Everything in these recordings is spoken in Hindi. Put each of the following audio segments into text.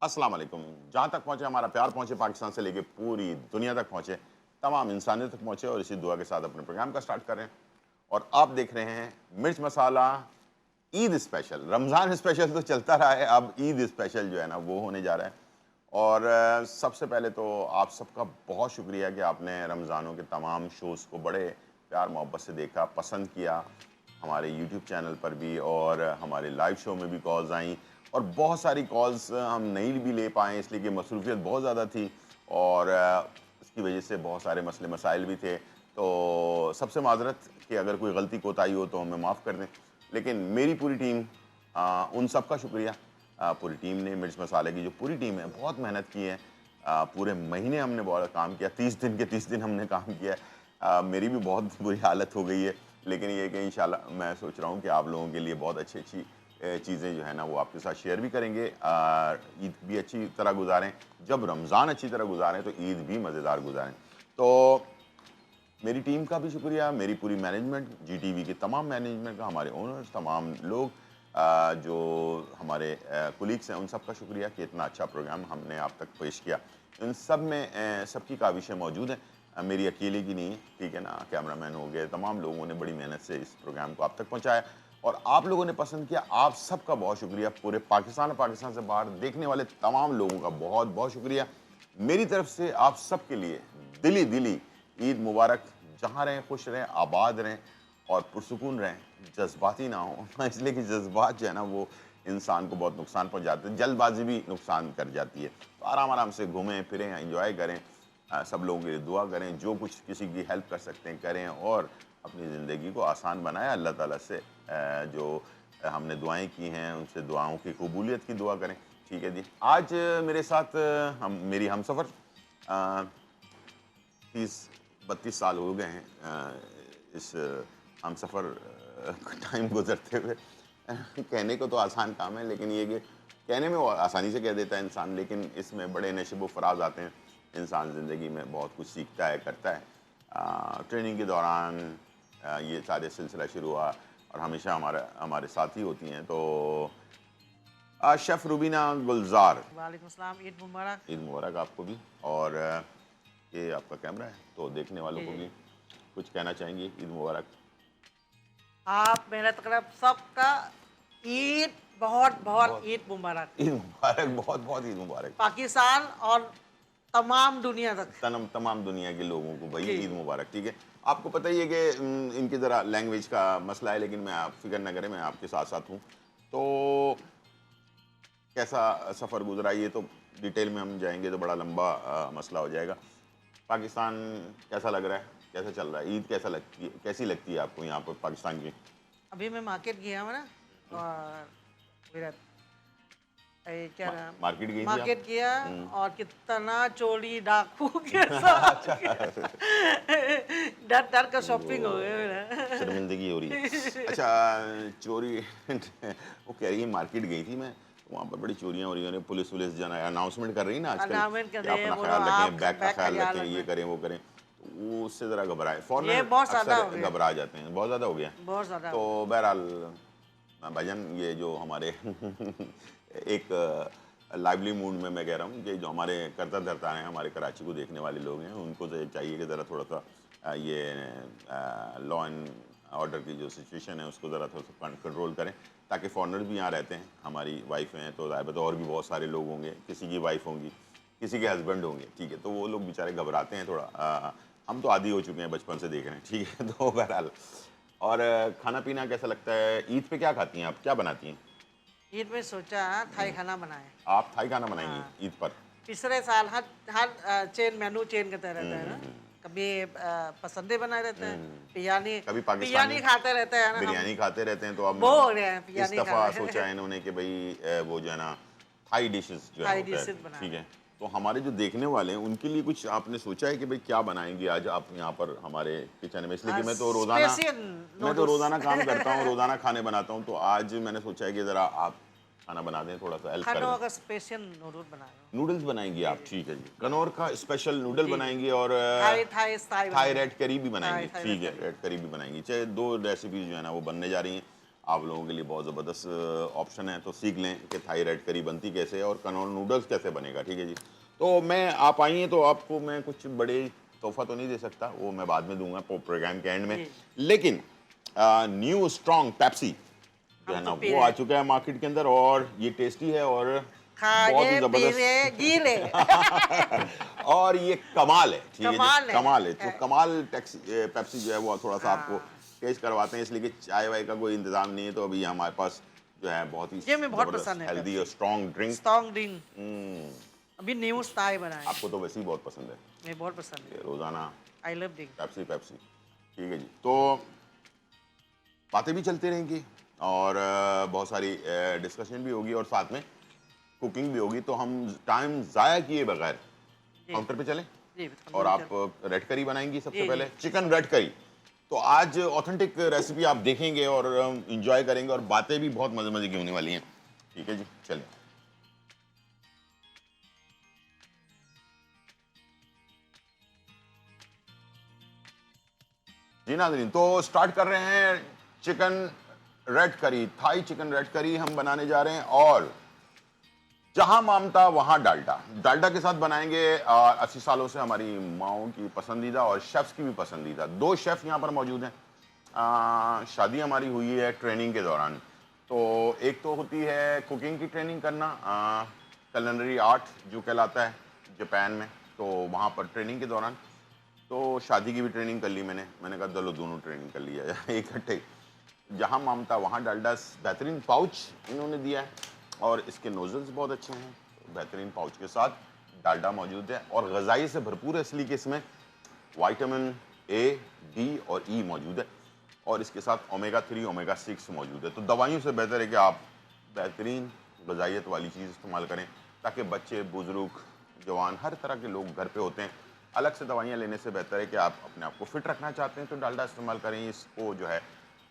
अस्सलाम वालेकुम। जहाँ तक पहुँचे हमारा प्यार पहुँचे, पाकिस्तान से लेके पूरी दुनिया तक पहुँचे, तमाम इंसानियत तक पहुँचे, और इसी दुआ के साथ अपने प्रोग्राम का स्टार्ट कर रहे हैं। और आप देख रहे हैं मिर्च मसाला ईद स्पेशल। रमज़ान स्पेशल तो चलता रहा है, अब ईद स्पेशल जो है ना वो होने जा रहा है। और सबसे पहले तो आप सबका बहुत शुक्रिया कि आपने रमज़ानों के तमाम शोज़ को बड़े प्यार मोहब्बत से देखा, पसंद किया। हमारे यूट्यूब चैनल पर भी और हमारे लाइव शो में भी कॉल्स आईं, और बहुत सारी कॉल्स हम नहीं भी ले पाए इसलिए कि मसरूफ़ियत बहुत ज़्यादा थी, और उसकी वजह से बहुत सारे मसले मसाइल भी थे। तो सबसे माज़रत कि अगर कोई गलती कोताही हो तो हमें माफ़ कर दें। लेकिन मेरी पूरी टीम, उन सब का शुक्रिया। पूरी टीम ने, मिर्च मसाले की जो पूरी टीम है, बहुत मेहनत की है। पूरे महीने हमने बहुत काम किया, 30 दिन के 30 दिन हमने काम किया है। मेरी भी बहुत बुरी हालत हो गई है, लेकिन ये है कि इंशाल्लाह मैं सोच रहा हूँ कि आप लोगों के लिए बहुत अच्छी चीज़ें जो है ना वो आपके साथ शेयर भी करेंगे। ईद भी अच्छी तरह गुजारें, जब रमज़ान अच्छी तरह गुजारें तो ईद भी मज़ेदार गुजारें। तो मेरी टीम का भी शुक्रिया, मेरी पूरी मैनेजमेंट, जीटीवी की तमाम मैनेजमेंट का, हमारे ओनर्स, तमाम लोग, जो हमारे कोलीग्स हैं, उन सब का शुक्रिया कि इतना अच्छा प्रोग्राम हमने आप तक पेश किया। इन सब में सबकी काविशें मौजूद हैं, मेरी अकेले की नहीं, ठीक है ना। कैमरामैन हो गए, तमाम लोगों ने बड़ी मेहनत से इस प्रोग्राम को आप तक पहुँचाया, और आप लोगों ने पसंद किया। आप सबका बहुत शुक्रिया। पूरे पाकिस्तान और पाकिस्तान से बाहर देखने वाले तमाम लोगों का बहुत बहुत शुक्रिया। मेरी तरफ से आप सबके लिए दिली दिली ईद मुबारक। जहाँ रहें खुश रहें, आबाद रहें और पुरसुकून रहें, जज्बाती ना हो इसलिए कि जज्बात जो है ना वो इंसान को बहुत नुकसान पहुँचाते हैं, जल्दबाजी भी नुकसान कर जाती है। तो आराम आराम से घूमें फिरें, एंजॉय करें, सब लोगों के लिए दुआ करें, जो कुछ किसी की हेल्प कर सकते हैं करें, और अपनी ज़िंदगी को आसान बनाएं। अल्लाह ताला से जो हमने दुआएं की हैं उनसे दुआओं की कबूलियत की दुआ करें, ठीक है जी। आज मेरे साथ मेरी हमसफ़र 30-32 साल हो गए हैं इस हमसफ़र टाइम गुज़रते हुए। कहने को तो आसान काम है, लेकिन ये कि कहने में वो आसानी से कह देता है इंसान, लेकिन इसमें बड़े नशेब व फ़राज़ आते हैं। इंसान ज़िंदगी में बहुत कुछ सीखता है, करता है। ट्रेनिंग के दौरान ये सारे सिलसिला शुरू हुआ, और हमेशा हमारे साथ ही होती हैं। तो शेफ़ रुबीना गुलज़ार, वालेकुम सलाम, ईद मुबारक। ईद मुबारक आपको भी। और ये आपका कैमरा है, तो देखने वालों जी, को जी। भी कुछ कहना चाहेंगे? ईद मुबारक। आप मेहनत करब सबका ईद बहुत बहुत बहुत ईद मुबारक। ईद मुबारक, बहुत बहुत ईद मुबारक। पाकिस्तान और तमाम दुनिया तक। तमाम दुनिया के लोगों को भाई जी, ईद जी। मुबारक, ठीक है। आपको पता ही है कि इनकी ज़रा लैंग्वेज का मसला है, लेकिन मैं, आप फ़िक्र ना करें, मैं आपके साथ साथ हूँ। तो कैसा सफ़र गुज़रा ये तो डिटेल में हम जाएँगे तो बड़ा लंबा मसला हो जाएगा। पाकिस्तान कैसा लग रहा है? कैसा चल रहा है? ईद कैसी लगती है आपको यहाँ पर पाकिस्तान की? अभी मैं मार्केट गया हूँ ना, और मेरा क्या मा नाम, मार्केट गई थी आप? मार्केट किया, हुँ। और कितना चोरी डाकू के साथ अच्छा। डर डर का शॉपिंग हो गया ओह! मेरा। शर्मिंदगी हो रही है। अच्छा, चोरी वो कह रही है मार्केट गई थी मैं, वहाँ पर बड़ी चोरियाँ हो रही हैं, पुलिस-वुलिस जो है ना अनाउंसमेंट कर रही है ना आजकल अनाउंसमेंट कर कि रहे हैं, अपना बोलो ख़्याल रखें, आप बैग का बैग का ख़्याल ख्याल रखें, ये रखना। करें, वो करें। तो वो उससे ज़रा घबराए, ये फ़ॉरेनर बहुत ज़्यादा अक्सर हो गया, घबरा जाते हैं, बहुत ज़्यादा हो गया। बहुत ज़्यादा हो तो गया। बहरहाल भाईजान, ये जो हमारे एक लाइवली मूड में मैं कह रहा हूँ कि जो हमारे करता धरता हैं, हमारे कराची को देखने वाले लोग हैं, उनको तो चाहिए कि ज़रा थोड़ा सा ये लॉ एंड ऑर्डर की जो सिचुएशन है उसको ज़रा थोड़ा सा कंट्रोल करें, ताकि फॉरेनर भी यहाँ रहते हैं। हमारी वाइफ हैं तो ज़ाहिर और भी बहुत सारे लोग होंगे, किसी की वाइफ होंगी, किसी के हस्बैंड होंगे, ठीक है। तो वो लोग बेचारे घबराते हैं थोड़ा। हम तो आदी हो चुके हैं, बचपन से देख रहे हैं, ठीक है। तो बहरहाल, और खाना पीना कैसा लगता है? ईद पे क्या खाती हैं आप, क्या बनाती हैं? ईद में सोचा थाई खाना बनाए। आप थाई खाना बनाएंगी हाँ, ईद पर? पिछले साल हर हर चेन मेनू चेंज करता रहता है ना। हम्म। कभी पसंदे बनाए रहते हैं, हम्म। बिरयानी, कभी पाकिस्तानी बिरयानी खाते रहते हैं ना हम। बिरयानी खाते रहते हैं, तो अब बोर हो रहे हैं इस बिरयानी खा दफ़ा रहे सोचा हैं। है इन्होंने कि भाई वो जो है ना थाई डिशेस जो है ना थाई होता है, डिशेज बना ठीक रहे है। हैं। तो हमारे जो देखने वाले हैं उनके लिए कुछ आपने सोचा है कि भाई क्या बनाएंगे आज आप यहाँ पर हमारे किचन में? इसलिए कि स्पेशल मैं तो नूडल्स। रोज़ाना काम करता हूँ, रोज़ाना खाने बनाता हूँ, तो आज मैंने सोचा है कि ज़रा आप खाना बना दें, थोड़ा सा हेल्प कर दें। खानों का स्पेशल नूडल बना रहे हो। नूडल्स बनाएंगी जी, आप, जी। ठीक है जी। कनौर का स्पेशल नूडल जी, जी। बनाएंगी, और थाई थाई थाई थाई बनाएंगे। रेड करी भी बनाएंगी, थाई थाई ठीक रेड है, करी। रेड करी भी बनाएंगी। चाहे दो रेसिपीज़ जो है ना वो बनने जा रही हैं। आप लोगों के लिए बहुत ज़बरदस्त ऑप्शन है, तो सीख लें कि थाई रेड करी बनती कैसे है और कनौर नूडल्स कैसे बनेगा, ठीक है जी। तो मैं आप आई हैं तो आपको मैं कुछ बड़े तोहफा तो नहीं दे सकता, वो मैं बाद में दूंगा प्रोग्राम के एंड में, जी। लेकिन न्यू स्ट्रॉन्ग पेप्सी जो है हम ना तो पी वो रहे आ हैं। चुका है मार्केट के अंदर, और ये टेस्टी है और बहुत ही खाए ज़बरदस्त पीवे गीले। और ये कमाल है, ठीक है जी, कमाल है। कमाल है। तो कमाल पेप्सी जो है वो थोड़ा सा आपको हाँ। टेस्ट करवाते हैं, इसलिए कि चाय वाय का कोई इंतजाम नहीं है, तो अभी हमारे पास जो है बहुत ही ये हमें बहुत पसंद ज़बरदस्त है हेल्दी और Pepsi. Strong drink. Strong drink. अभी न्यू स्टाइल बनाए हैं। आपको तो वैसे ही बहुत पसंद है मुझे बहुत पसंद है। ये रोज़ाना I love drink. Pepsi Pepsi, ठीक है जी। तो बातें भी चलती रहेंगी और बहुत सारी डिस्कशन भी होगी और साथ में कुकिंग भी होगी, तो हम टाइम ज़ाया किए बगैर जी काउंटर पे चलें जी और आप रेड करी बनाएंगी सबसे पहले, चिकन रेड करी। तो आज ऑथेंटिक रेसिपी आप देखेंगे और इंजॉय करेंगे और बातें भी बहुत मजे मजे की होने वाली हैं, ठीक है जी, चलिए। जी नाज़रीन, तो स्टार्ट कर रहे हैं चिकन रेड करी, थाई चिकन रेड करी हम बनाने जा रहे हैं, और जहां मामता वहां डालडा, डालडा के साथ बनाएंगे। 80 सालों से हमारी माओं की पसंदीदा और शेफ्स की भी पसंदीदा दो शेफ यहां पर मौजूद हैं। शादी हमारी हुई है ट्रेनिंग के दौरान, तो एक तो होती है कुकिंग की ट्रेनिंग करना, कलिनरी आर्ट जो कहलाता है जापान में, तो वहाँ पर ट्रेनिंग के दौरान तो शादी की भी ट्रेनिंग कर ली मैंने कहा चलो दोनों ट्रेनिंग कर लिया जाए इकट्ठे। जहाँ मामता वहाँ डालडा, बेहतरीन पाउच इन्होंने दिया है और इसके नोजल्स बहुत अच्छे हैं, बेहतरीन पाउच के साथ डालडा मौजूद है और गजाई से भरपूर है, इसलिए कि इसमें विटामिन ए, डी और ई मौजूद है और इसके साथ ओमेगा 3 ओमेगा 6 मौजूद है। तो दवाइयों से बेहतर है कि आप बेहतरीन गजाइत वाली चीज़ इस्तेमाल करें, ताकि बच्चे, बुजुर्ग, जवान, हर तरह के लोग घर पे होते हैं। अलग से दवाइयाँ लेने से बेहतर है कि आप अपने आप को फिट रखना चाहते हैं तो डालडा इस्तेमाल करें। इसको जो है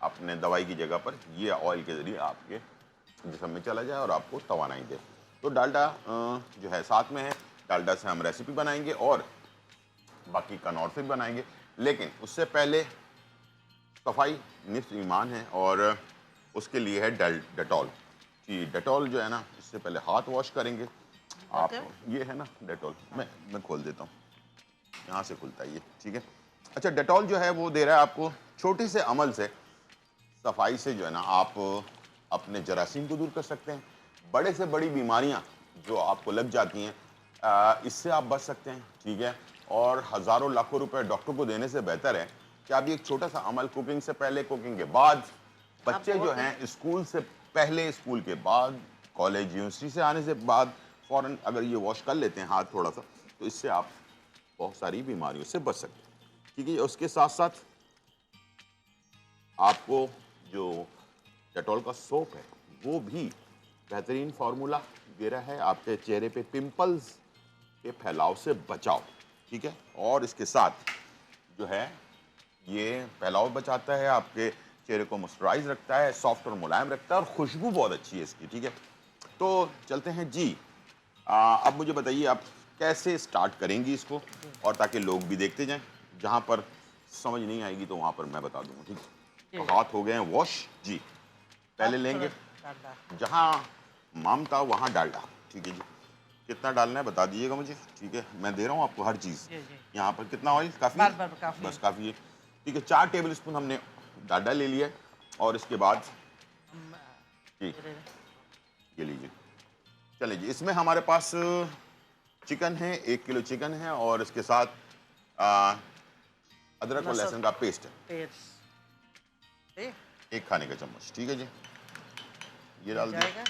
अपने दवाई की जगह पर ये ऑयल के ज़रिए आपके जिस्म में चला जाए और आपको तवानाई दे। तो डालडा जो है साथ में है, डालडा से हम रेसिपी बनाएंगे और बाकी कनौर से भी बनाएंगे, लेकिन उससे पहले सफाई निस्फ ईमान है और उसके लिए है डेटॉल। कि डेटॉल जो है ना, इससे पहले हाथ वॉश करेंगे आप। ये है ना डेटॉल, मैं खोल देता हूँ, यहाँ से खुलता है ये, ठीक है। अच्छा, डेटॉल जो है वो दे रहा है आपको छोटे से अमल से, सफाई से जो है ना आप अपने जरासीम को दूर कर सकते हैं। बड़े से बड़ी बीमारियां जो आपको लग जाती हैं, इससे आप बच सकते हैं, ठीक है। और हज़ारों लाखों रुपए डॉक्टर को देने से बेहतर है कि आप ये एक छोटा सा अमल, कुकिंग से पहले, कुकिंग के बाद, बच्चे जो हैं स्कूल से पहले, स्कूल के बाद, कॉलेज यूनिवर्सिटी से आने से बाद फ़ौरन अगर ये वॉश कर लेते हैं हाथ थोड़ा सा, तो इससे आप बहुत सारी बीमारियों से बच सकते हैं, ठीक है। उसके साथ साथ आपको जो डेटॉल का सोप है वो भी बेहतरीन फार्मूला दे रहा है, आपके चेहरे पे पिंपल्स के फैलाव से बचाओ, ठीक है। और इसके साथ जो है ये फैलाव बचाता है, आपके चेहरे को मॉइस्चराइज रखता है, सॉफ्ट और मुलायम रखता है और खुशबू बहुत अच्छी है इसकी, ठीक है। तो चलते हैं जी। अब मुझे बताइए आप कैसे स्टार्ट करेंगी इसको, और ताकि लोग भी देखते जाएं, जहाँ पर समझ नहीं आएगी तो वहाँ पर मैं बता दूंगा, ठीक है। तो हाथ हो गए हैं वॉश जी। पहले लेंगे जहाँ मामता वहाँ डालडा, ठीक है जी। कितना डालना है बता दीजिएगा मुझे, ठीक है। मैं दे रहा हूँ आपको हर चीज़। यहाँ पर कितना ऑयल काफ़ी, बस काफ़ी है, ठीक है। 4 टेबल स्पून हमने डालडा ले लिया है और इसके बाद जी ये लीजिए। चलिए जी, इसमें हमारे पास चिकन है, 1 किलो चिकन है और इसके साथ अदरक और लहसुन का पेस्ट है, 1 खाने का चम्मच, ठीक है जी। ये डाल दिया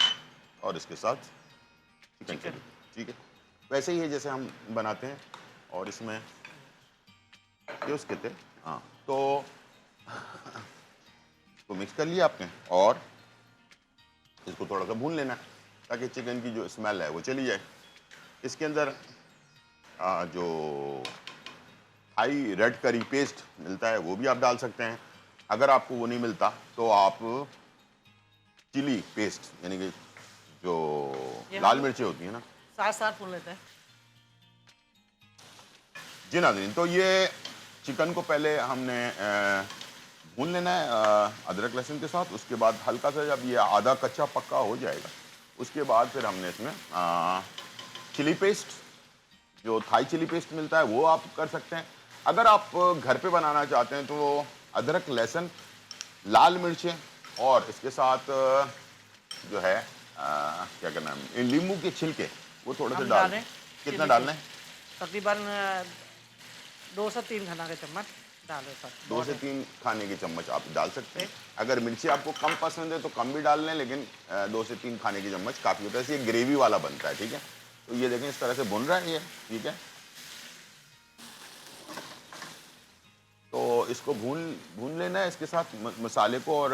और इसके साथ चिकन चिली, ठीक है। वैसे ही है जैसे हम बनाते हैं, और इसमें ये उसके थे, हाँ। तो मिक्स कर लिया आपने और इसको थोड़ा सा भून लेना ताकि चिकन की जो स्मेल है वो चली जाए। इसके अंदर जो थाई रेड करी पेस्ट मिलता है वो भी आप डाल सकते हैं। अगर आपको वो नहीं मिलता तो आप चिली पेस्ट, यानी कि जो लाल मिर्चें होती हैं ना, साथ भून लेते हैं जी नाज़रीन। तो ये चिकन को पहले हमने भून लेना है अदरक लहसुन के साथ। उसके बाद हल्का सा जब ये आधा कच्चा पक्का हो जाएगा, उसके बाद फिर हमने इसमें चिली पेस्ट, जो थाई चिली पेस्ट मिलता है वो आप कर सकते हैं। अगर आप घर पे बनाना चाहते हैं तो अदरक लहसुन, लाल मिर्चें और इसके साथ जो है क्या करना है, नींबू के छिलके वो थोड़े से हम डाल। डालें कितना चिली डालना है? तकरीबन 2 से 3 खाना के चम्मच डालो सर। 2 से 3 खाने के चम्मच आप डाल सकते हैं। अगर मिर्ची आपको कम पसंद है तो कम भी डाल लें, लेकिन 2 से 3 खाने के चम्मच काफ़ी होता है। ये ग्रेवी वाला बनता है, ठीक है। तो ये देखें इस तरह से भुन रहा है ये, ठीक है। तो इसको भून भून लेना है इसके साथ मसाले को और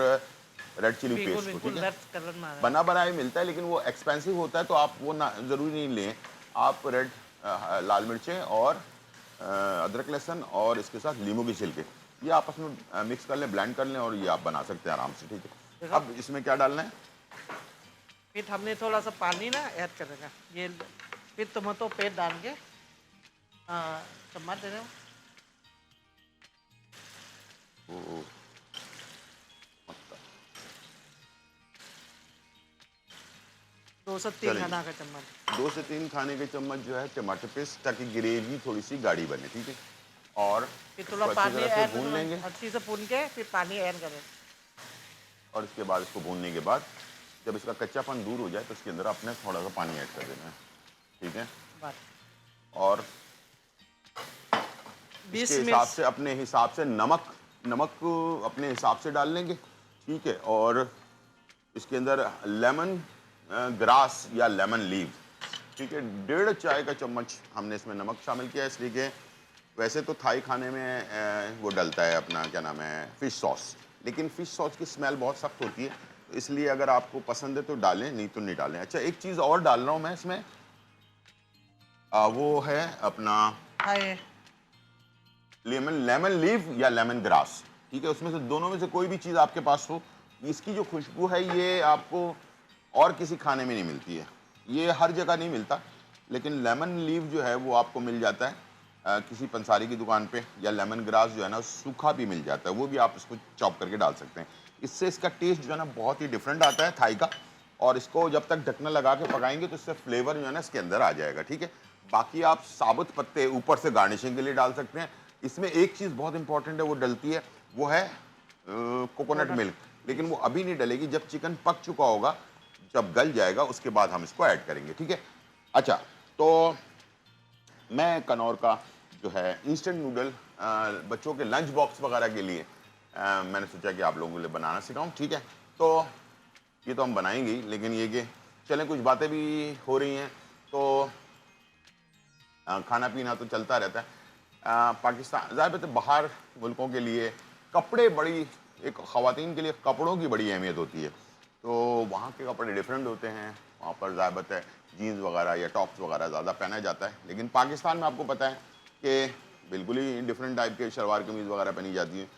रेड चिली बिल्कुल पेस्ट को, बिल्कुल ठीक है। रेड कलर में आ रहा है। बना बनाया मिलता है लेकिन वो एक्सपेंसिव होता है, तो आप वो ना ज़रूरी नहीं लें। आप रेड लाल मिर्चें और अदरक लहसुन और इसके साथ नींबू के छिलके ये आपस में मिक्स कर लें, ब्लेंड कर लें और ये आप बना सकते हैं आराम से, ठीक है। अब इसमें क्या डालना है? फिर हमने थोड़ा सा पानी ना ऐड करेगा ये, फिर टमाटो पेस्ट डाल के चम्मच दे रहे हो। वो 2 से 3 चलेंगे। खाना का चम्मच। 2 से 3 खाने के चम्मच जो है टमाटर पेस्ट, ताकि ग्रेवी थोड़ी सी गाढ़ी बने, ठीक है। और फिर इसको थोड़ा अच्छी पानी तरह से ऐड भून लेंगे अच्छी से भून के फिर पानी ऐड करें। और इसके बाद इसको भूनने के बाद जब इसका कच्चापन दूर हो जाए तो इसके अंदर आपने थोड़ा सा पानी ऐड कर देना है, ठीक है। बस और 20 इसके हिसाब मिनट से अपने हिसाब से नमक नमक अपने हिसाब से डाल लेंगे, ठीक है। और इसके अंदर लेमन ग्रास या लेमन लीव, ठीक है, 1.5 चाय का चम्मच हमने इसमें नमक शामिल किया है, इसलिए कि वैसे तो थाई खाने में वो डलता है अपना क्या नाम है फ़िश सॉस, लेकिन फ़िश सॉस की स्मेल बहुत सख्त होती है, तो इसलिए अगर आपको पसंद है तो डालें, नहीं तो नहीं डालें। अच्छा, एक चीज़ और डाल रहा हूँ मैं इसमें, वो है अपना हाय लेमन लेमन लीव या लेमन ग्रास, ठीक है। उसमें से दोनों में से कोई भी चीज़ आपके पास हो, इसकी जो खुशबू है ये आपको और किसी खाने में नहीं मिलती है, ये हर जगह नहीं मिलता, लेकिन लेमन लीव जो है वो आपको मिल जाता है किसी पंसारी की दुकान पे, या लेमन ग्रास जो है ना सूखा भी मिल जाता है, वो भी आप इसको चॉप करके डाल सकते हैं। इससे इसका टेस्ट जो है ना बहुत ही डिफरेंट आता है थाई का, और इसको जब तक ढकना लगा के पकाएंगे तो इससे फ्लेवर जो है ना इसके अंदर आ जाएगा, ठीक है। बाकी आप साबुत पत्ते ऊपर से गार्निशिंग के लिए डाल सकते हैं। इसमें एक चीज़ बहुत इंपॉर्टेंट है वो डलती है, वो है कोकोनट मिल्क, लेकिन वो अभी नहीं डलेगी, जब चिकन पक चुका होगा, जब गल जाएगा उसके बाद हम इसको ऐड करेंगे, ठीक है। अच्छा, तो मैं कनौर का जो है इंस्टेंट नूडल बच्चों के लंच बॉक्स वगैरह के लिए मैंने सोचा कि आप लोगों के लिए बनाना सिखाऊं, ठीक है। तो ये तो हम बनाएंगे ही, लेकिन ये कि चलें कुछ बातें भी हो रही हैं, तो खाना पीना तो चलता रहता है। पाकिस्तान ज़ाहिर बात है बाहर मुल्कों के लिए कपड़े बड़ी, एक ख़वातीन के लिए कपड़ों की बड़ी अहमियत होती है, तो वहाँ के कपड़े डिफरेंट होते हैं। वहाँ पर ज़ाहिर बात है जीन्स वगैरह या टॉप्स वगैरह ज़्यादा पहना जाता है, लेकिन पाकिस्तान में आपको पता है कि बिल्कुल ही डिफरेंट टाइप के शलवार कमीज़ वगैरह पहनी जाती हैं।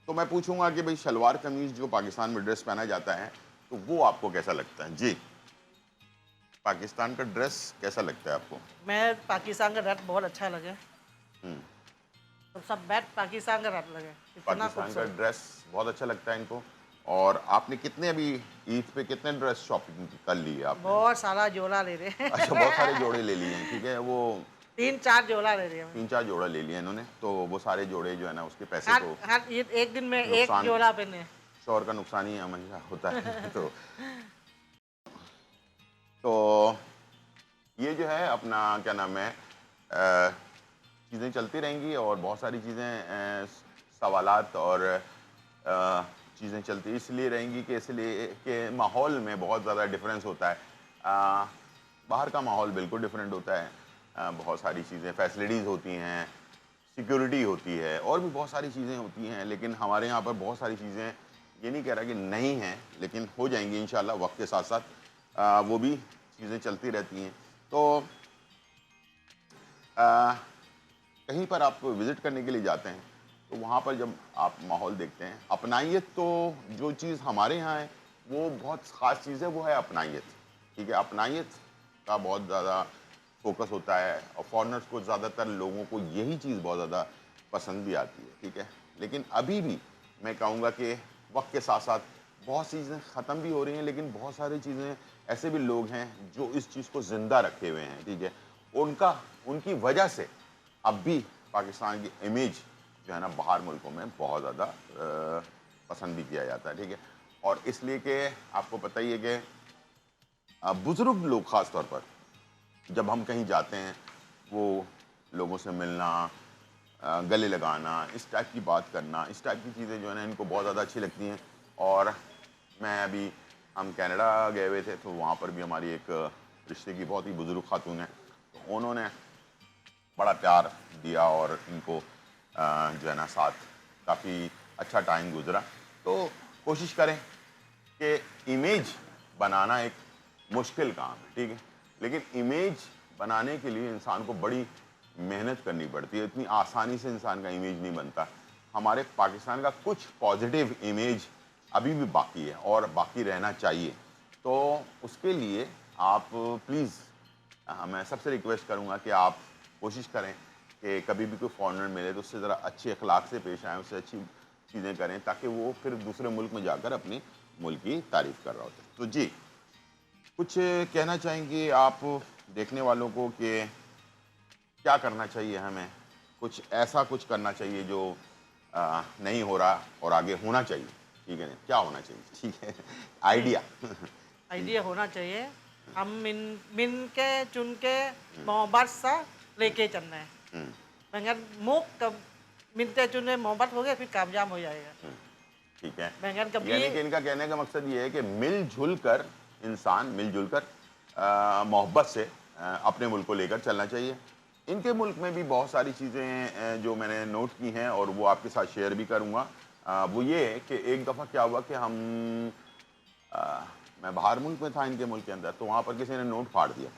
तो मैं पूछूंगा कि भाई शलवार कमीज़ जो पाकिस्तान में ड्रेस पहना जाता है तो वो आपको कैसा लगता है? जी, पाकिस्तान का ड्रेस कैसा लगता है आपको? मैं पाकिस्तान का रट बहुत अच्छा लगे, तो सब बैठ पाकिस्तान का रट लगे, इतना पाकिस्तान का खूबसूरत। ड्रेस बहुत अच्छा लगता है इनको। और आपने कितने अभी ईद पे कितने ड्रेस शॉपिंग कर ली है आपने? बहुत सारा जोड़ा ले रहे हैं। अच्छा, बहुत सारे जोड़े ले लिए हैं, ठीक है। वो 3-4 जोड़ा ले रहे हैं। 3-4 जोड़ा ले लिए इन्होंने, तो वो सारे जोड़े जो है ना उसके पैसे हर तो हर ईद एक दिन में एक नुकसान, जोड़ा पहने। शौहर का नुकसान ही हमेशा होता है। तो ये जो है अपना क्या नाम है चीज़ें चलती रहेंगी और बहुत सारी चीज़ें सवालात और चीज़ें चलती इसलिए रहेंगी कि इसलिए कि माहौल में बहुत ज़्यादा डिफरेंस होता है। बाहर का माहौल बिल्कुल डिफरेंट होता है, बहुत सारी चीज़ें फैसिलिटीज़ होती हैं, सिक्योरिटी होती है और भी बहुत सारी चीज़ें होती हैं, लेकिन हमारे यहाँ पर बहुत सारी चीज़ें, ये नहीं कह रहा कि नहीं हैं, लेकिन हो जाएंगी इंशाल्लाह वक्त के साथ साथ, वो भी चीज़ें चलती रहती हैं। तो कहीं पर आप विज़िट करने के लिए जाते हैं तो वहाँ पर जब आप माहौल देखते हैं, अपनाइयत, तो जो चीज़ हमारे यहाँ है वो बहुत ख़ास चीज़ है, वो है अपनाइयत, ठीक है। अपनाइयत का बहुत ज़्यादा फोकस होता है और फॉरेनर्स को ज़्यादातर लोगों को यही चीज़ बहुत ज़्यादा पसंद भी आती है, ठीक है। लेकिन अभी भी मैं कहूँगा कि वक्त के साथ साथ बहुत सी चीज़ें ख़त्म भी हो रही हैं, लेकिन बहुत सारी चीज़ें ऐसे भी लोग हैं जो इस चीज़ को ज़िंदा रखे हुए हैं, ठीक है। उनका उनकी वजह से अब भी पाकिस्तान की इमेज जो है ना बाहर मुल्कों में बहुत ज़्यादा पसंद भी किया जाता है, ठीक है। और इसलिए कि आपको पता ही है कि बुज़ुर्ग लोग ख़ास तौर पर जब हम कहीं जाते हैं, वो लोगों से मिलना, गले लगाना, इस टाइप की बात करना, इस टाइप की चीज़ें जो है ना इनको बहुत ज़्यादा अच्छी लगती हैं। और मैं अभी हम कनाडा गए हुए थे, तो वहाँ पर भी हमारी एक रिश्ते की बहुत ही बुज़ुर्ग खातून है, तो उन्होंने बड़ा प्यार दिया और इनको जो है ना साथ काफ़ी अच्छा टाइम गुजरा। तो कोशिश करें कि इमेज बनाना एक मुश्किल काम है, ठीक है, लेकिन इमेज बनाने के लिए इंसान को बड़ी मेहनत करनी पड़ती है। इतनी आसानी से इंसान का इमेज नहीं बनता। हमारे पाकिस्तान का कुछ पॉजिटिव इमेज अभी भी बाकी है और बाकी रहना चाहिए। तो उसके लिए आप प्लीज़ मैं सबसे रिक्वेस्ट करूँगा कि आप कोशिश करें कि कभी भी कोई फॉरेनर मिले तो उससे ज़रा अच्छे अखलाक से पेश आएँ, उससे अच्छी चीज़ें करें, ताकि वो फिर दूसरे मुल्क में जाकर अपने मुल्क की तारीफ़ कर रहा होता है। तो जी, कुछ कहना चाहेंगे आप देखने वालों को कि क्या करना चाहिए हमें? कुछ ऐसा कुछ करना चाहिए जो नहीं हो रहा और आगे होना चाहिए, ठीक है ना? क्या होना चाहिए? ठीक है, आइडिया। आइडिया होना चाहिए। हम मिन मिन के चुन के मोहब्बत सा लेके चलना है। हुँ, मगर मुँह कब मिलते चुने मोहब्बत हो गया फिर कामयाब हो जाएगा। हुँ, ठीक है। मगर कभी यानी कि इनका कहने का मकसद ये है कि मिल-जुल कर इंसान मिल-जुल कर मोहब्बत से अपने मुल्क को लेकर चलना चाहिए। इनके मुल्क में भी बहुत सारी चीज़ें जो मैंने नोट की हैं और वो आपके साथ शेयर भी करूँगा। वो ये है कि एक दफ़ा क्या हुआ कि मैं बाहर मुल्क में था, इनके मुल्क के अंदर, तो वहाँ पर किसी ने नोट फाड़ दिया,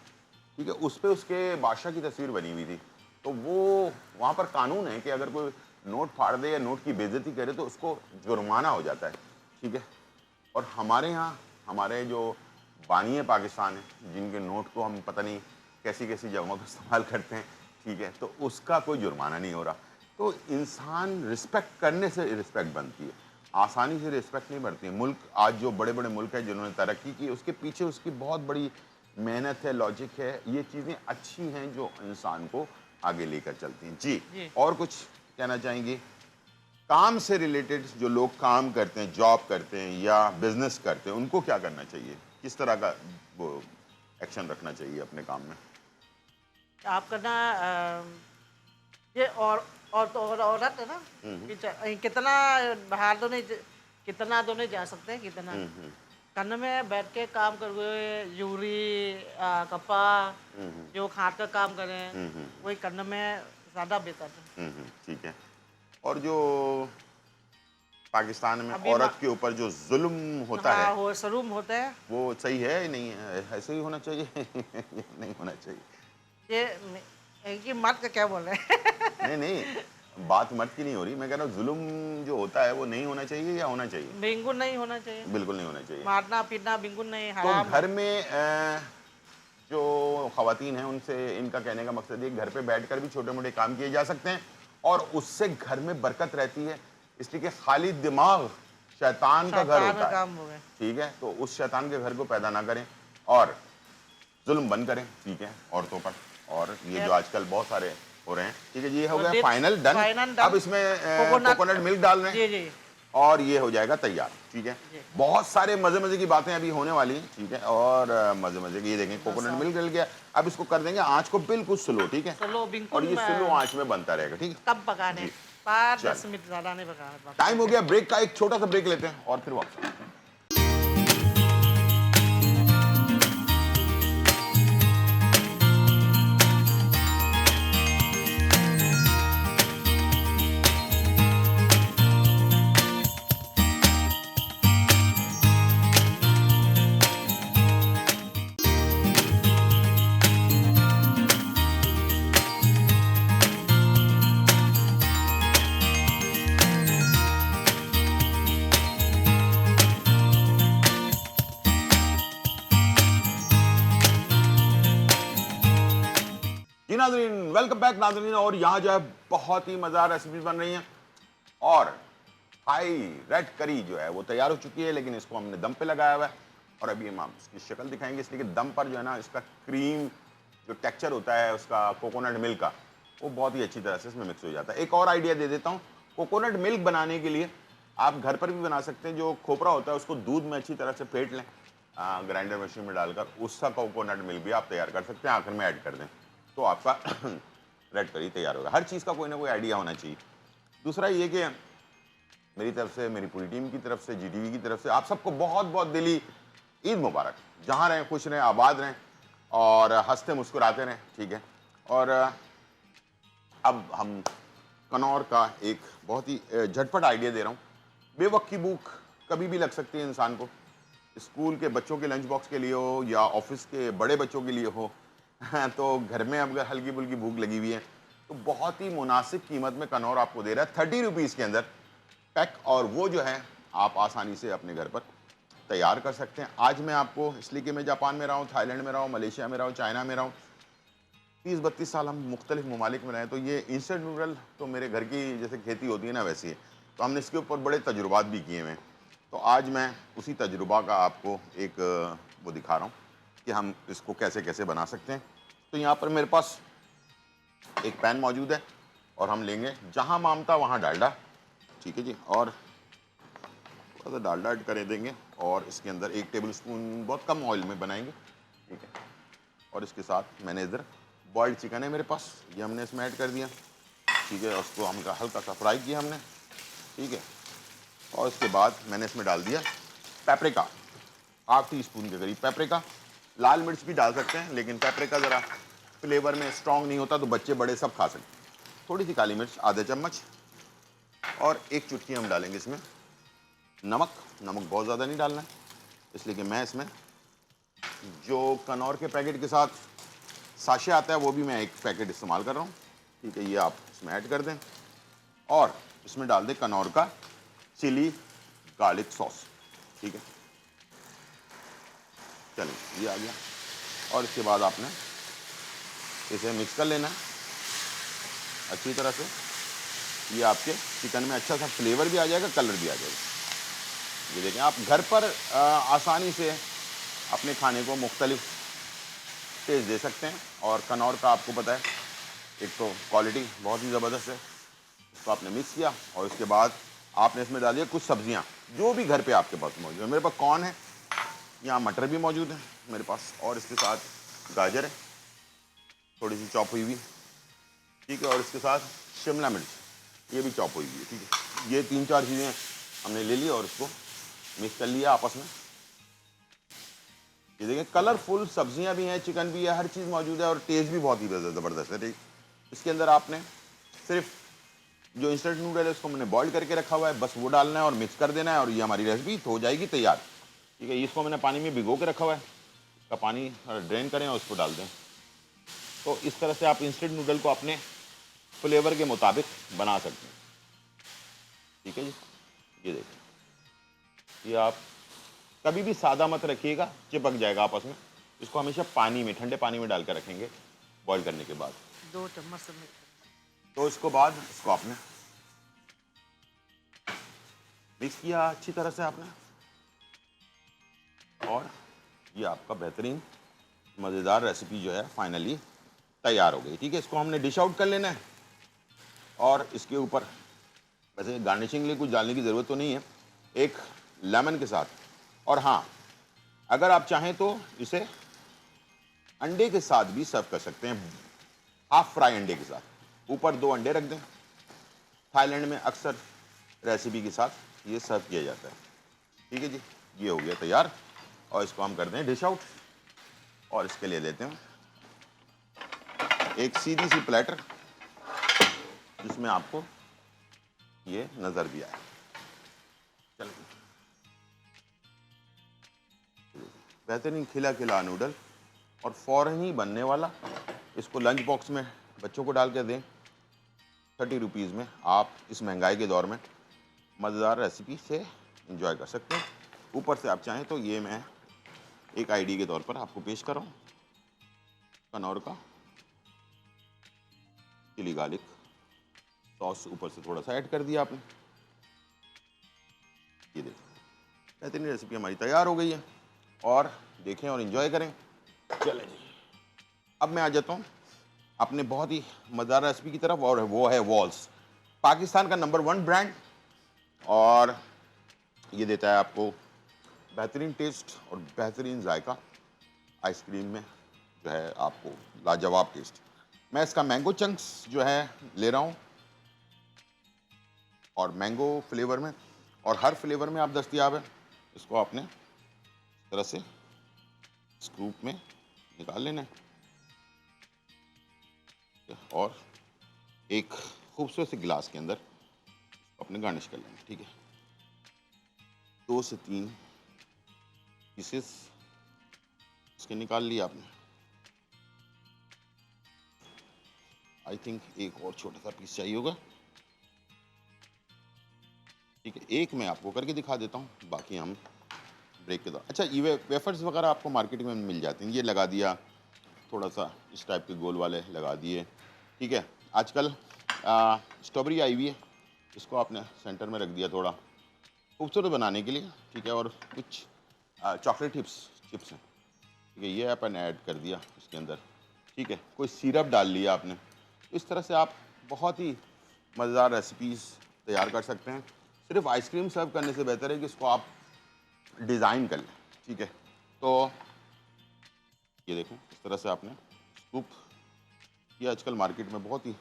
ठीक है। उस पे उसके बादशाह की तस्वीर बनी हुई थी। तो वो वहाँ पर कानून है कि अगर कोई नोट फाड़ दे या नोट की बेइज्जती करे तो उसको जुर्माना हो जाता है, ठीक है। और हमारे यहाँ हमारे जो बानी पाकिस्तान है, जिनके नोट को हम पता नहीं कैसी-कैसी जगहों पे इस्तेमाल करते हैं, ठीक है, तो उसका कोई जुर्माना नहीं हो रहा। तो इंसान रिस्पेक्ट करने से रिस्पेक्ट बनती है, आसानी से रिस्पेक्ट नहीं बढ़ती है। मुल्क आज जो बड़े-बड़े मुल्क हैं जिन्होंने तरक्की की, उसके पीछे उसकी बहुत बड़ी मेहनत है, लॉजिक है। ये चीज़ें अच्छी हैं जो इंसान को आगे लेकर चलती हैं। जी, जी। और कुछ कहना चाहेंगे? काम से रिलेटेड जो लोग काम करते हैं, जॉब करते हैं या बिजनेस करते हैं, उनको क्या करना चाहिए? किस तरह का वो एक्शन रखना चाहिए अपने काम में? आपका ना ये और तो और औरत है ना कितना बाहर तो नहीं कितना तो नहीं जा सकते कितना हुँ, हुँ, कन्न में बैठ के काम करोगे यूरी कपा हुँ, हुँ, जो हाथ का काम करें हुँ, हुँ, वही कन्न में ज़्यादा बेहतर है। ठीक है। और जो पाकिस्तान में अभी औरत के ऊपर जो ज़ुल्म होता है, हाँ वो शरूम होता है वो सही है या नहीं है? ऐसे ही होना चाहिए या नहीं होना चाहिए? ये मर्द का क्या बोल रहे हैं नहीं, नहीं, बात मर्द की नहीं हो रही। मैं कह रहा हूँ ज़ुल्म जो होता है वो नहीं होना चाहिए या होना चाहिए? बिल्कुल नहीं होना चाहिए बिल्कुल नहीं होना चाहिए। मारना पीटना बिल्कुल नहीं तो हराम है। घर में जो ख़वातीन हैं उनसे इनका कहने का मकसद ये घर पे बैठकर भी छोटे-मोटे काम किए जा सकते हैं और उससे घर में बरकत रहती है। इसलिए कि खाली दिमाग शैतान का घर शैतान होता का है, काम हो गए ठीक है? तो उस शैतान के घर को पैदा ना करें और ज़ुल्म बंद करें, ठीक है, औरतों पर। और ये जो आजकल बहुत सारे हो रहे हैं, ठीक है, ये हो गया फाइनल डन। Final done. अब इसमें कोकोनट मिल्क डाल रहे हैं जी जी और ये हो जाएगा तैयार, ठीक है। जी। बहुत सारे मजे-मजे की बातें अभी होने वाली हैं, ठीक है। और मजे-मजे की ये देखें कोकोनट मिल्क डल गया। अब इसको कर देंगे आँच को बिल्कुल स्लो, ठीक है। चलो और बिल्कुल ये स्लो आँच में बनता रहेगा, ठीक है। कब पकाने जी। 5-10 चल। मिनट ज़्यादा नहीं पकाना टाइम हो गया ब्रेक का, एक छोटा सा ब्रेक लेते हैं और फिर वापस आते हैं। जी नाज़रीन, वेलकम बैक नाज़रीन। और यहाँ जो है बहुत ही मज़ेदार रेसिपीज बन रही हैं और हाई रेड करी जो है वो तैयार हो चुकी है, लेकिन इसको हमने दम पे लगाया हुआ है और अभी हम आप इसकी शक्ल दिखाएंगे, इसलिए कि दम पर जो है ना इसका क्रीम जो टेक्सचर होता है उसका कोकोनट मिल्क का, वो बहुत ही अच्छी तरह से इसमें मिक्स हो जाता है। एक और आइडिया दे देता हूँ, कोकोनट मिल्क बनाने के लिए आप घर पर भी बना सकते हैं। जो खोपरा होता है उसको दूध में अच्छी तरह से फेंट लें, ग्राइंडर मशीन में डालकर उसका कोकोनट मिल्क भी आप तैयार कर सकते हैं, आखिर में ऐड कर दें तो आपका रेड करी तैयार होगा। हर चीज़ का कोई ना कोई आइडिया होना चाहिए। दूसरा ये कि मेरी तरफ से, मेरी पूरी टीम की तरफ से, जीटीवी की तरफ से आप सबको बहुत बहुत दिली ईद मुबारक। जहाँ रहें खुश रहें, आबाद रहें और हंसते मुस्कुराते रहें, ठीक है। और अब हम कनौर का एक बहुत ही झटपट आइडिया दे रहा हूँ। बेवक्त की भूख कभी भी लग सकती है इंसान को, स्कूल के बच्चों के लंच बॉक्स के लिए हो या ऑफिस के बड़े बच्चों के लिए हो तो घर में अगर हल्की फुल्की भूख लगी हुई है तो बहुत ही मुनासिब कीमत में कनौर आपको दे रहा है 30 रुपीज़ के अंदर पैक, और वो जो है आप आसानी से अपने घर पर तैयार कर सकते हैं। आज मैं आपको, इसलिए कि मैं जापान में रहा हूँ, थाईलैंड में रहा हूँ, मलेशिया में रहा हूँ, चाइना में रहा हूँ, 30-32 साल हम मुख्तलिफ ममालिक में रहे, तो ये इंस्टेंट नूडल तो मेरे घर की जैसे खेती होती है ना वैसी है, तो हमने इसके ऊपर बड़े तजुर्बात भी किए हुए हैं। तो आज मैं उसी तजुर्बा का आपको एक वो दिखा रहा हूँ कि हम इसको कैसे कैसे बना सकते हैं। तो यहाँ पर मेरे पास एक पैन मौजूद है और हम लेंगे जहाँ मामता वहाँ डालडा, ठीक है जी, और थोड़ा सा डालडा ऐड कर देंगे और इसके अंदर 1 टेबल स्पून बहुत कम ऑयल में बनाएंगे, ठीक है। और इसके साथ मैंने इधर बॉइल्ड चिकन है मेरे पास, ये हमने इसमें ऐड कर दिया, ठीक है। उसको हमका हल्का सा फ्राई किया हमने, ठीक है। और इसके बाद मैंने इसमें डाल दिया पेपरिका, ½ टी स्पून के करीब पेपरिका। लाल मिर्च भी डाल सकते हैं लेकिन पेपरिका ज़रा फ्लेवर में स्ट्रॉन्ग नहीं होता, तो बच्चे बड़े सब खा सकते हैं। थोड़ी सी काली मिर्च ½ चम्मच और 1 चुटकी हम डालेंगे इसमें नमक। नमक बहुत ज़्यादा नहीं डालना है, इसलिए कि मैं इसमें जो कनौर के पैकेट के साथ साशे आता है वो भी मैं 1 पैकेट इस्तेमाल कर रहा हूँ, ठीक है। ये आप इसमें ऐड कर दें और इसमें डाल दें कनौर का चिली गार्लिक सॉस, ठीक है। चलिए ये आ गया और इसके बाद आपने इसे मिक्स कर लेना है अच्छी तरह से। ये आपके चिकन में अच्छा सा फ्लेवर भी आ जाएगा, कलर भी आ जाएगा। ये देखें, आप घर पर आसानी से अपने खाने को मुख्तलिफ टेस्ट दे सकते हैं। और कनौर का आपको पता है एक तो क्वालिटी बहुत ही ज़बरदस्त है। इसको आपने मिक्स किया और उसके बाद आपने इसमें डालिए कुछ सब्जियां जो भी घर पे आपके पास मौजूद है। मेरे पास कॉर्न है, यहाँ मटर भी मौजूद है मेरे पास, और इसके साथ गाजर है थोड़ी सी चॉप हुई हुई, ठीक है। और इसके साथ शिमला मिर्च ये भी चॉप हुई हुई है, ठीक है। ये 3-4 चीज़ें हमने ले ली और इसको मिक्स कर लिया आपस में। ये देखिए कलरफुल सब्जियां भी हैं, चिकन भी है, हर चीज़ मौजूद है और टेस्ट भी बहुत ही ज़बरदस्त है, ठीक। इसके अंदर आपने सिर्फ जो इंस्टेंट नूडल है उसको मैंने बॉईल करके रखा हुआ है, बस वो डालना है और मिक्स कर देना है और ये हमारी रेसिपी हो जाएगी तैयार, ठीक है। इसको मैंने पानी में भिगो के रखा हुआ है, इसका पानी ड्रेन करें और उसको डाल दें। तो इस तरह से आप इंस्टेंट नूडल को अपने फ्लेवर के मुताबिक बना सकते हैं, ठीक है जी। ये देखिए, ये आप कभी भी सादा मत रखिएगा, चिपक जाएगा आपस में। इसको हमेशा पानी में, ठंडे पानी में डाल कर रखेंगे बॉईल करने के बाद। 2 चम्मच से मिक्स तो इसको बाद इसको आपने मिक्स किया अच्छी तरह से आपने, और ये आपका बेहतरीन मज़ेदार रेसिपी जो है फाइनली तैयार हो गई, ठीक है। इसको हमने डिश आउट कर लेना है और इसके ऊपर वैसे गार्निशिंग के लिए कुछ डालने की ज़रूरत तो नहीं है, एक लेमन के साथ। और हाँ, अगर आप चाहें तो इसे अंडे के साथ भी सर्व कर सकते हैं, हाफ फ्राई अंडे के साथ, ऊपर 2 अंडे रख दें। थाईलैंड में अक्सर रेसिपी के साथ ये सर्व किया जाता है, ठीक है जी। ये हो गया तैयार और इसको हम करते हैं डिश आउट। और इसके लिए लेते हैं एक सीधी सी प्लेटर जिसमें आपको ये नज़र भी आए। चलिए, बेहतरीन खिला खिला नूडल और फ़ौरन ही बनने वाला। इसको लंच बॉक्स में बच्चों को डाल कर दें। 30 रुपीज़ में आप इस महंगाई के दौर में मज़ेदार रेसिपी से एंजॉय कर सकते हैं। ऊपर से आप चाहें तो ये मैं एक आईडी के तौर पर आपको पेश कर रहा हूँ, कनौर का चिली गार्लिक सॉस ऊपर से थोड़ा सा ऐड कर दिया आपने, ये देखो बेहतरीन रेसिपी हमारी तैयार हो गई है, और देखें और इन्जॉय करें। चलें जी, अब मैं आ जाता हूँ अपने बहुत ही मज़ेदार रेसिपी की तरफ, और वो है वॉल्स, पाकिस्तान का नंबर 1 ब्रांड, और ये देता है आपको बेहतरीन टेस्ट और बेहतरीन जायका आइसक्रीम में, जो है आपको लाजवाब टेस्ट। मैं इसका मैंगो चंक्स जो है ले रहा हूँ, और मैंगो फ्लेवर में, और हर फ्लेवर में आप दस्तयाब है। इसको आपने इस तरह से स्कूप में निकाल लेना है, और एक खूबसूरत से गिलास के अंदर अपने गार्निश कर लेंगे। ठीक है, 2 से 3 पीसेस इसके निकाल लिया आपने। आई थिंक एक और छोटा सा पीस चाहिए होगा। ठीक है, एक मैं आपको करके दिखा देता हूँ, बाकी हम ब्रेक के दौरान। अच्छा, ये वेफर्स वगैरह आपको मार्केट में मिल जाती हैं, ये लगा दिया, थोड़ा सा इस टाइप के गोल वाले लगा दिए। ठीक है, आजकल स्ट्रॉबेरी आई हुई है, इसको आपने सेंटर में रख दिया थोड़ा खूबसूरत बनाने के लिए। ठीक है, और कुछ चॉकलेट चिप्स हैं। ठीक है, ये अपन ऐड कर दिया इसके अंदर। ठीक है, कोई सिरप डाल लिया आपने। इस तरह से आप बहुत ही मज़ेदार रेसिपीज़ तैयार कर सकते हैं। सिर्फ आइसक्रीम सर्व करने से बेहतर है कि इसको आप डिज़ाइन कर लें। ठीक है, तो ये देखो इस तरह से आपने स्कूप, ये आजकल मार्केट में बहुत ही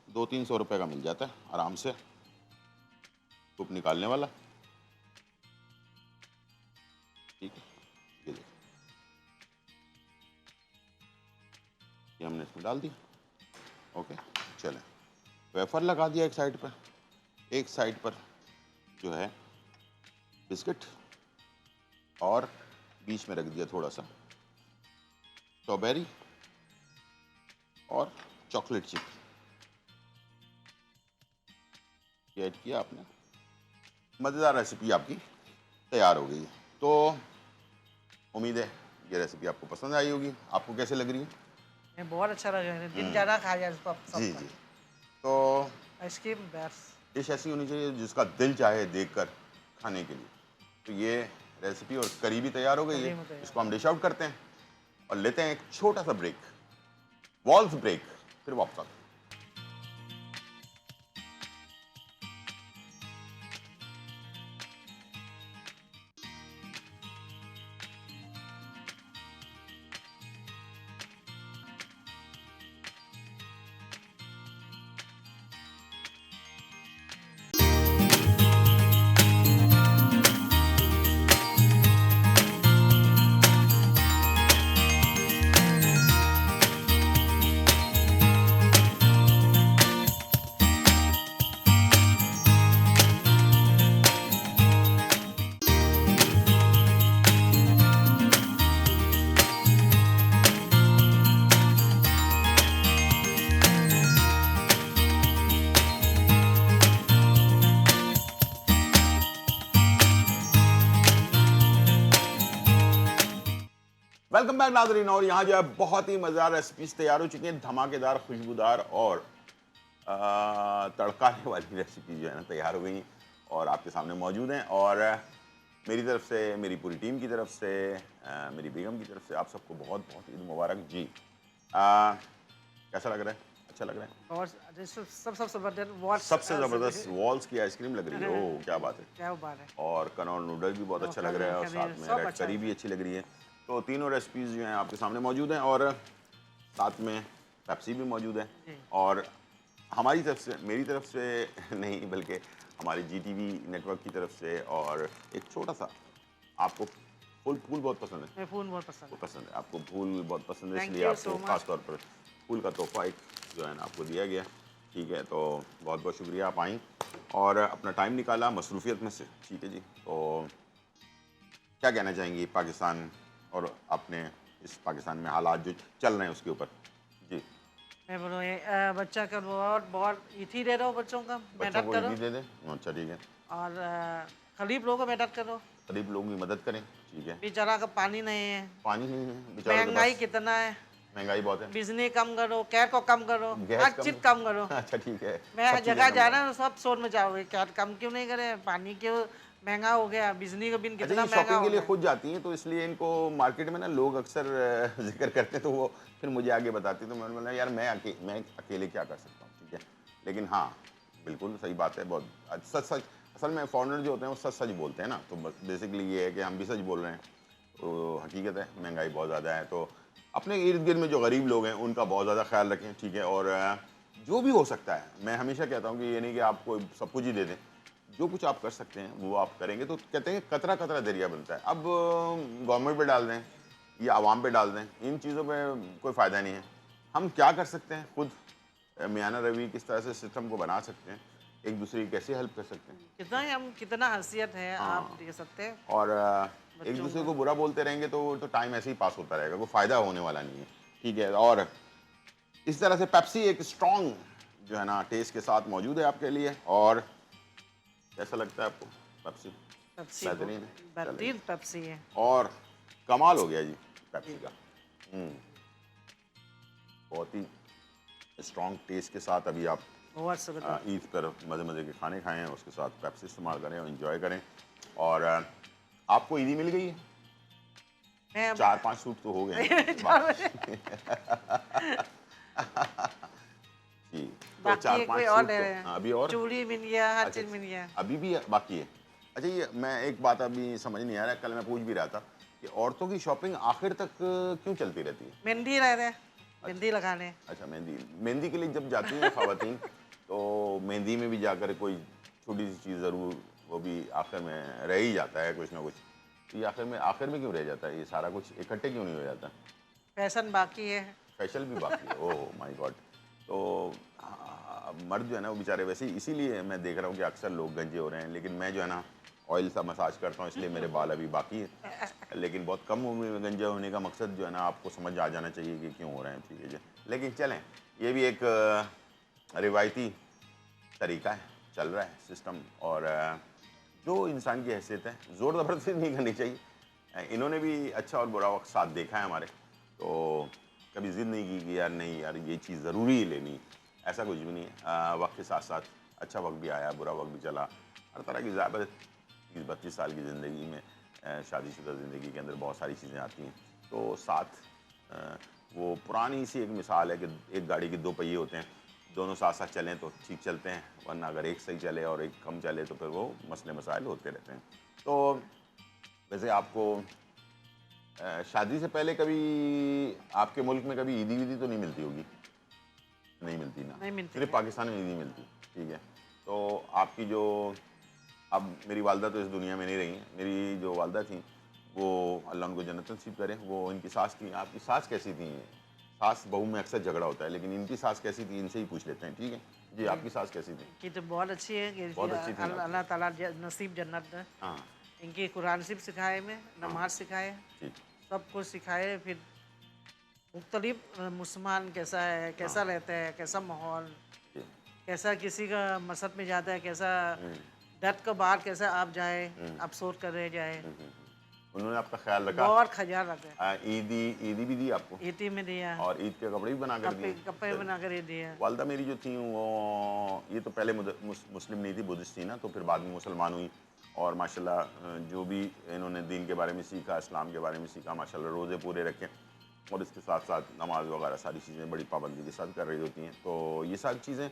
200-300 रुपये का मिल जाता है आराम से, स्कूप निकालने वाला। ठीक है, ये देखो, ये हमने इसमें डाल दिया। ओके, चलें, वेफर लगा दिया एक साइड पर, एक साइड पर जो है बिस्किट, और बीच में रख दिया थोड़ा सा स्ट्रॉबेरी और चॉकलेट चिप, ये ऐड किया आपने। मज़ेदार रेसिपी आपकी तैयार हो गई है। तो उम्मीद है ये रेसिपी आपको पसंद आई होगी। आपको कैसे लग रही है? ये बहुत अच्छा लगा है, दिन ज़्यादा खा जाए इसको जी सब। जी, तो आइसक्रीम बेस्ट। डिश ऐसी होनी चाहिए जिसका दिल चाहे देखकर खाने के लिए। तो ये रेसिपी और करी भी तैयार हो गई करी है, में तैयार। इसको हम डिश आउट करते हैं और लेते हैं एक छोटा सा ब्रेक, वॉल्स ब्रेक, फिर वापस आते हैं। वेलकम बैक नाज़रीन, और यहाँ जो है बहुत ही मज़ेदार रेसिपीज तैयार हो चुकी हैं, धमाकेदार, खुशबूदार और तड़काने वाली रेसिपी जो है ना तैयार हो गई हैं और आपके सामने मौजूद हैं। और मेरी तरफ से, मेरी पूरी टीम की तरफ से, मेरी बेगम की तरफ से आप सबको बहुत बहुत ईद मुबारक जी। कैसा लग रहा है? अच्छा लग रहा है? और सबसे बड़ा सबसे ज़बरदस्त वॉल्स की आइसक्रीम लग रही है। ओह क्या बात है! क्या बात है। और कनौर नूडल भी बहुत अच्छा लग रहा है, और साथ में सब रेड अच्छा करी है। भी अच्छी लग रही है। तो तीनों रेसिपीज़ जो हैं आपके सामने मौजूद हैं, और साथ में पेप्सी भी मौजूद है। और हमारी तरफ से, मेरी तरफ से नहीं बल्कि हमारे जीटीवी नेटवर्क की तरफ से, और एक छोटा सा, आपको फूल बहुत पसंद है? मैं फूल बहुत पसंद वो पसंद है आपको, फूल बहुत पसंद है, Thank इसलिए you आपको so much. ख़ास तौर पर फूल का तोहफा एक जो है ना आपको दिया गया। ठीक है, तो बहुत बहुत शुक्रिया, आप आई और अपना टाइम निकाला मसरूफियत में से। ठीक है जी, तो क्या कहना चाहेंगी पाकिस्तान और अपने इस पाकिस्तान में हालात जो चल रहे हैं उसके ऊपर? जी, मैं बोलो ये बच्चा का बहुत इथी दे दो बच्चों का, बच्चों मेहनत को करो, ईदी दे दें। अच्छा ठीक है, और गरीब लोगों को मेहनत करो। गरीब लोगों की मदद करें। ठीक है, बेचारा का पानी नहीं है, पानी नहीं है बेचारों के महंगाई पास, कितना है, महंगाई बहुत है, बिजली कम करो, कैट को कम करो, गैस हर चीज कम करो। अच्छा ठीक है, मैं सब हर चीज़ें जगह कम जा करें। रहा हूँ, सब सोच में जाओगे, कैट कम क्यों नहीं करे, पानी क्यों महंगा हो गया, बिजली का बिल अच्छा, कितना ये महंगा शॉपिंग हो के लिए गया। खुद जाती हैं तो इसलिए इनको मार्केट में ना लोग अक्सर जिक्र करते हैं, तो वो फिर मुझे आगे बताती हैं, तो मैंने बोला यार मैं अकेले क्या कर सकता हूँ, ठीक है। लेकिन हाँ, बिल्कुल सही बात है, बहुत सच सच। असल में फॉरेनर जो होते हैं वो सच सच बोलते हैं ना, तो बेसिकली ये है कि हम भी सच बोल रहे हैं। तो हकीकत है, महंगाई बहुत ज़्यादा है, तो अपने इर्द गिर्द में जो गरीब लोग हैं उनका बहुत ज़्यादा ख्याल रखें, ठीक है। और जो भी हो सकता है, मैं हमेशा कहता हूँ कि ये नहीं कि आपको सब कुछ ही दे दें, जो कुछ आप कर सकते हैं वो आप करेंगे, तो कहते हैं कतरा कतरा दरिया बनता है। अब गवर्नमेंट पे डाल दें या आवाम पे डाल दें, इन चीज़ों पे कोई फ़ायदा नहीं है। हम क्या कर सकते हैं खुद, मियाना रवि किस तरह से सिस्टम को बना सकते हैं, एक दूसरे की कैसे हेल्प कर सकते हैं। कितना ही हम कितना हैसियत है आप हाँ, दे सकते हैं और एक बच्चों दूसरे को। को बुरा बोलते रहेंगे तो टाइम ऐसे ही पास होता रहेगा, कोई फ़ायदा होने वाला नहीं है, ठीक है। और इस तरह से पेप्सी एक स्ट्रॉन्ग जो है ना टेस्ट के साथ मौजूद है आपके लिए। और कैसा लगता है आपको पेप्सी? पेप्सी बेहतरीन है, चलें। बेहतरीन पेप्सी है और कमाल हो गया जी जी। पेप्सी का। हम्म, बहुत ही स्ट्रॉन्ग टेस्ट के साथ अभी आप बहुत जबरदस्त। ईद पर मज़े मज़े के खाने खाएं, उसके साथ पेप्सी इस्तेमाल करें और इन्जॉय करें। और आपको ईदी मिल गई है? मैं अब 4-5 सूट तो हो गए हैं बाकी। जी, तो बाकी चार है, पांच कोई और सूट ले तो रहे हैं। अभी और। चूड़ी मिल गया, हर अच्छा चीज मिल अच्छा, गया। अभी भी बाकी है। अच्छा, ये मैं एक बात अभी समझ नहीं आ रहा है, कल मैं पूछ भी रहा था कि औरतों की शॉपिंग आखिर तक क्यों चलती रहती है? मेहंदी रह रहे, अच्छा मेहंदी लगाने। अच्छा, मेहंदी मेहंदी के लिए जब जाती हैं ख़वातीन, तो मेहंदी में भी जाकर कोई छोटी सी चीज़ ज़रूर, वो भी आखिर में रह ही जाता है कुछ ना कुछ। तो ये आखिर में क्यों रह जाता है, ये सारा कुछ इकट्ठे क्यों नहीं हो जाता? फैशन बाकी है। स्पेशल भी बाकी है, ओह माय गॉड। तो मर्द जो है ना वो बेचारे वैसे ही, इसीलिए मैं देख रहा हूँ कि अक्सर लोग गंजे हो रहे हैं, लेकिन मैं जो है ना ऑयल सा मसाज करता हूँ, इसलिए मेरे बाल अभी बाकी है। लेकिन बहुत कम उम्र में गंजा होने का मकसद जो है ना आपको समझ आ जाना चाहिए कि क्यों हो रहे हैं, ठीक है जी। लेकिन चलें, ये भी एक रिवायती तरीका है, चल रहा है सिस्टम। और जो इंसान की हैसियत है, ज़ोर ज़बरदस्ती नहीं करनी चाहिए। इन्होंने भी अच्छा और बुरा वक्त साथ देखा है हमारे, तो कभी ज़िद नहीं की कि यार नहीं यार ये चीज़ ज़रूरी ही लेनी, ऐसा कुछ भी नहीं है। वक्त के साथ साथ अच्छा वक्त भी आया, बुरा वक्त भी चला। हर तरह की ज़्यादा 30-32 साल की ज़िंदगी में, शादीशुदा ज़िंदगी के अंदर बहुत सारी चीज़ें आती हैं। तो साथ अ, वो पुरानी सी एक मिसाल है कि एक गाड़ी के 2 पहिए होते हैं, दोनों साथ साथ चलें तो ठीक चलते हैं, वरना अगर एक सही चले और एक कम चले तो फिर वो मसले मसाइल होते रहते हैं। तो वैसे आपको शादी से पहले कभी आपके मुल्क में कभी ईदी वीदी तो नहीं मिलती होगी? नहीं मिलती ना, नहीं मिलती सिर्फ है। पाकिस्तान में ईदी मिलती, ठीक है। तो आपकी जो, अब मेरी वालदा तो इस दुनिया में नहीं रही हैं, मेरी जो वालदा थी वो अल्लाह उनको जन्नत नसीब करे, वो इनकी सास थी। आपकी सास कैसी थी? सास बहू में अक्सर झगड़ा होता है, लेकिन इनकी सास कैसी थी इनसे ही पूछ लेते हैं, ठीक है जी। जी, आपकी सास कैसी थी? कि तो बहुत अच्छी है कि बहुत अच्छी थी आपकी। अल्लाह ताला नसीब जन्नत दे। हाँ इनकी कुरान सिर्फ सिखाए में, हाँ, नमाज सिखाए, ठीक, सब कुछ सिखाए। फिर मुख्तलिफ मुसलमान कैसा है, कैसा हाँ रहता है, कैसा माहौल, जी, कैसा किसी का मसहब में जाता है, कैसा हम्म, डट का बाहर कैसा आप जाए, हम्म, आप सोच कर रह जाए। उन्होंने आपका ख्याल रखा। बहुत ख्याल रखा है। ईदी ईदी भी दी आपको? ईटी में दिया, और ईद के कपड़े भी बना कर कपड़े दिए? कपड़े बना कर ये दिया। वालदा मेरी जो थी वो, ये तो पहले मुस्लिम नहीं थी, बुद्धिस्ट थी ना, तो फिर बाद में मुसलमान हुई। और माशाल्लाह जो भी इन्होंने दीन के बारे में सीखा, इस्लाम के बारे में सीखा, माशाल्लाह रोज़े पूरे रखे, और इसके साथ साथ नमाज वगैरह सारी चीज़ें बड़ी पाबंदी के साथ कर रही होती हैं। तो ये सारी चीज़ें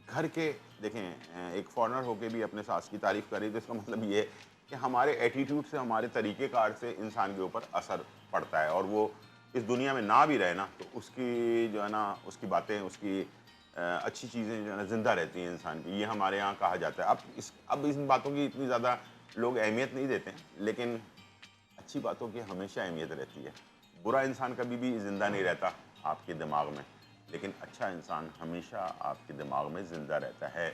घर के, देखें एक फॉरेनर होके भी अपने सास की तारीफ़ कर रही है, तो इसका मतलब ये है कि हमारे एटीट्यूड से, हमारे तरीक़ेकार से इंसान के ऊपर असर पड़ता है। और वो इस दुनिया में ना भी रहे ना, तो उसकी जो है ना, उसकी बातें, उसकी अच्छी चीज़ें जो है ना ज़िंदा रहती हैं इंसान की, ये हमारे यहाँ कहा जाता है। अब इन बातों की इतनी ज़्यादा लोग अहमियत नहीं देते हैं, लेकिन अच्छी बातों की हमेशा अहमियत रहती है। बुरा इंसान कभी भी ज़िंदा नहीं रहता आपके दिमाग में, लेकिन अच्छा इंसान हमेशा आपके दिमाग में ज़िंदा रहता है।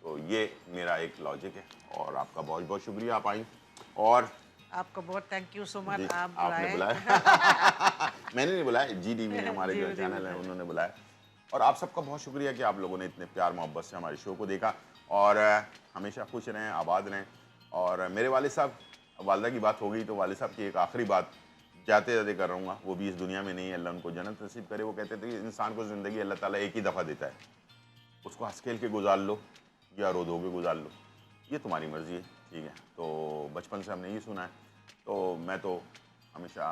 तो ये मेरा एक लॉजिक है, और आपका बहुत बहुत शुक्रिया, आप आई। और आपका बहुत thank you so ji, much, आप आपने बुलाए। बुलाया। मैंने नहीं बुलाया, जी टीवी ने, हमारे जी जो जी चैनल है, बताइए। उन्होंने बुलाया। और आप सबका बहुत शुक्रिया कि आप लोगों ने इतने प्यार मोहब्बत से हमारे शो को देखा। और हमेशा खुश रहें, आबाद रहें। और मेरे वालिद साहब, वालदा की बात हो गई तो वालिद साहब की एक आखिरी बात जाते जाते कर रहूँगा, वो भी इस दुनिया में नहीं है, अल्लाह उनको जन्नत नसीब करे। वो कहते थे कि इंसान को ज़िंदगी अल्लाह ताला एक ही दफ़ा देता है, उसको हंस खेल के गुजार लो या रो धो के गुजार लो, ये तुम्हारी मर्ज़ी है। ठीक है, तो बचपन से हमने ये सुना है, तो मैं तो हमेशा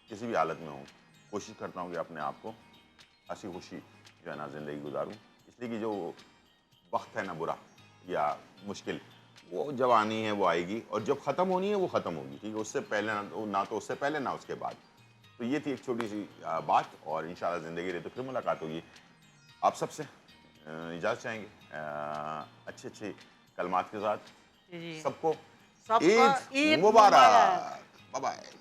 किसी भी हालत में हूँ कोशिश करता हूँ कि अपने आप को हंसी खुशी जो है ना ज़िंदगी गुजारूँ, इसलिए कि जो वक्त है ना बुरा या मुश्किल, वो जब आनी है वो आएगी, और जब ख़त्म होनी है वो ख़त्म होगी, ठीक है, उससे पहले ना तो उससे पहले ना उसके बाद। तो ये थी एक छोटी सी बात, और इंशाल्लाह ज़िंदगी रही तो फिर मुलाकात होगी। आप सबसे इजाज़त चाहेंगे अच्छे अच्छे कलमात के साथ। जी जी सबको सबका ईद ईद मुबारक। मुबारक। Bye bye.